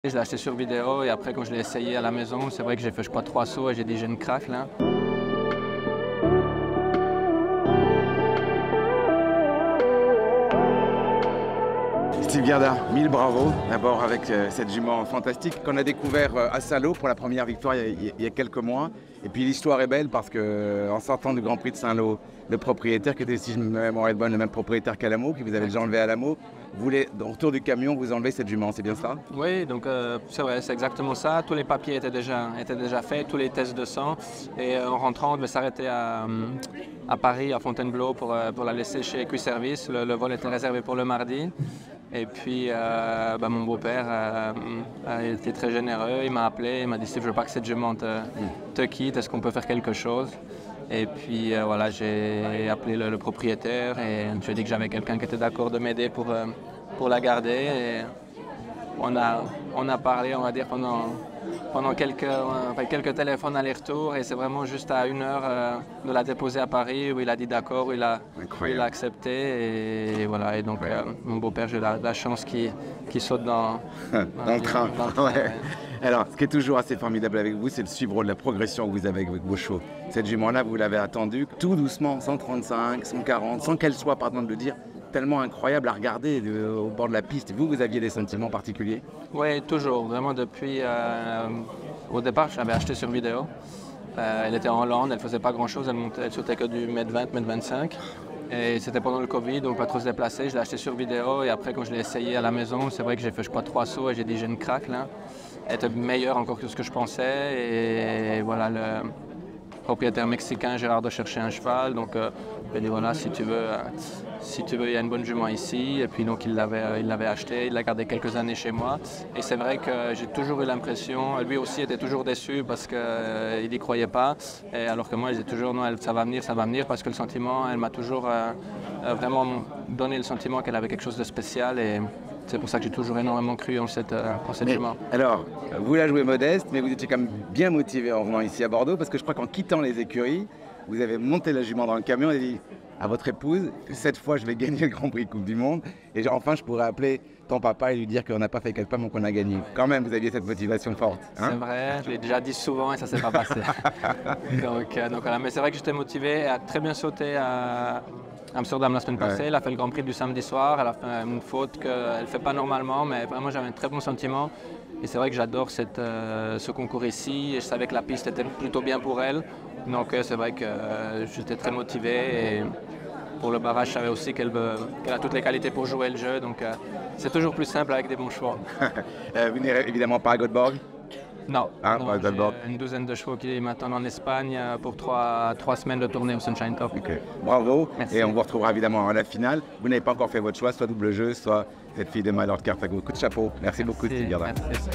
Je l'ai acheté sur vidéo et après quand je l'ai essayé à la maison, c'est vrai que j'ai fait je crois 3 sauts et j'ai dit j'ai une craque là. Steve Garda, mille bravo d'abord avec cette jument fantastique qu'on a découvert à Saint-Lô pour la première victoire il y a quelques mois. Et puis l'histoire est belle parce qu'en sortant du Grand Prix de Saint-Lô, le propriétaire qui était, si je me mémoire bonne, le même propriétaire qu'à l'Amo, qui vous avait déjà enlevé à l'Amo, voulait autour du camion vous enlever cette jument, c'est bien ça? Oui, donc c'est vrai, c'est exactement ça. Tous les papiers étaient déjà faits, tous les tests de sang. Et en rentrant, on devait s'arrêter à Paris, à Fontainebleau, pour la laisser chez Equiservice. Le vol était réservé pour le mardi. Et puis mon beau-père a été très généreux, il m'a appelé, il m'a dit Steve, je veux pas que cette jument te quitte, est-ce qu'on peut faire quelque chose? Et puis voilà, j'ai appelé le propriétaire et je lui ai dit que j'avais quelqu'un qui était d'accord de m'aider pour la garder. Et on a parlé, on va dire, pendant quelques téléphones aller-retour et c'est vraiment juste à 1 heure de la déposer à Paris où il a dit d'accord, où il a accepté et voilà. Et donc mon beau-père, j'ai la chance qu'il saute dans le train. Ouais. Alors, ce qui est toujours assez formidable avec vous, c'est de suivre la progression que vous avez avec vos chevaux. Cette jument-là, vous l'avez attendue tout doucement, 135, 140, sans qu'elle soit, pardon de le dire, tellement incroyable à regarder au bord de la piste. Vous aviez des sentiments particuliers? Oui, toujours. Vraiment depuis... au départ, je l'avais acheté sur vidéo. Elle était en Hollande, elle ne faisait pas grand-chose, elle sautait que du 1m20, 1m25. Et c'était pendant le Covid, donc pas trop se déplacer. Je l'ai acheté sur vidéo et après, quand je l'ai essayé à la maison, c'est vrai que j'ai fait je crois 3 sauts et j'ai dit j'ai une craque là. Elle était meilleure encore que ce que je pensais. Et voilà, le propriétaire mexicain Gérard de chercher un cheval. Donc il m'a dit voilà, si tu veux, il y a une bonne jument ici. Et puis donc il l'avait acheté, il l'a gardé quelques années chez moi. Et c'est vrai que j'ai toujours eu l'impression, lui aussi était toujours déçu parce qu'il n'y croyait pas. Et alors que moi, je disais toujours non, ça va venir parce que le sentiment, elle m'a toujours vraiment donné le sentiment qu'elle avait quelque chose de spécial. Et c'est pour ça que j'ai toujours énormément cru en cette jument. Alors, vous la jouez modeste, mais vous étiez quand même bien motivé en venant ici à Bordeaux parce que je crois qu'en quittant les écuries, vous avez monté la jument dans le camion et dit à votre épouse, cette fois je vais gagner le Grand Prix Coupe du Monde et enfin je pourrais appeler ton papa et lui dire qu'on n'a pas fait 4 pas mais qu'on a gagné. Quand même, vous aviez cette motivation forte. Hein? C'est vrai, je l'ai déjà dit souvent et ça ne s'est pas passé. donc voilà, mais c'est vrai que j'étais motivé, elle a très bien sauté à Amsterdam la semaine passée, elle a fait le Grand Prix du samedi soir, elle a fait une faute qu'elle ne fait pas normalement, mais vraiment j'avais un très bon sentiment. Et c'est vrai que j'adore ce concours ici et je savais que la piste était plutôt bien pour elle. Donc c'est vrai que j'étais très motivé et pour le barrage je savais aussi qu'elle a toutes les qualités pour jouer le jeu. Donc c'est toujours plus simple avec des bons chevaux. Vous n'irez évidemment pas à Göteborg? Non, hein, non, j'ai une douzaine de chevaux qui m'attendent en Espagne pour 3 semaines de tournée au Sunshine Top. Okay. Bravo. Merci. Et on vous retrouvera évidemment à la finale. Vous n'avez pas encore fait votre choix, soit double jeu, soit cette fille de My Lord Carthago. Coup de chapeau. Merci beaucoup, Steve Garda. Merci.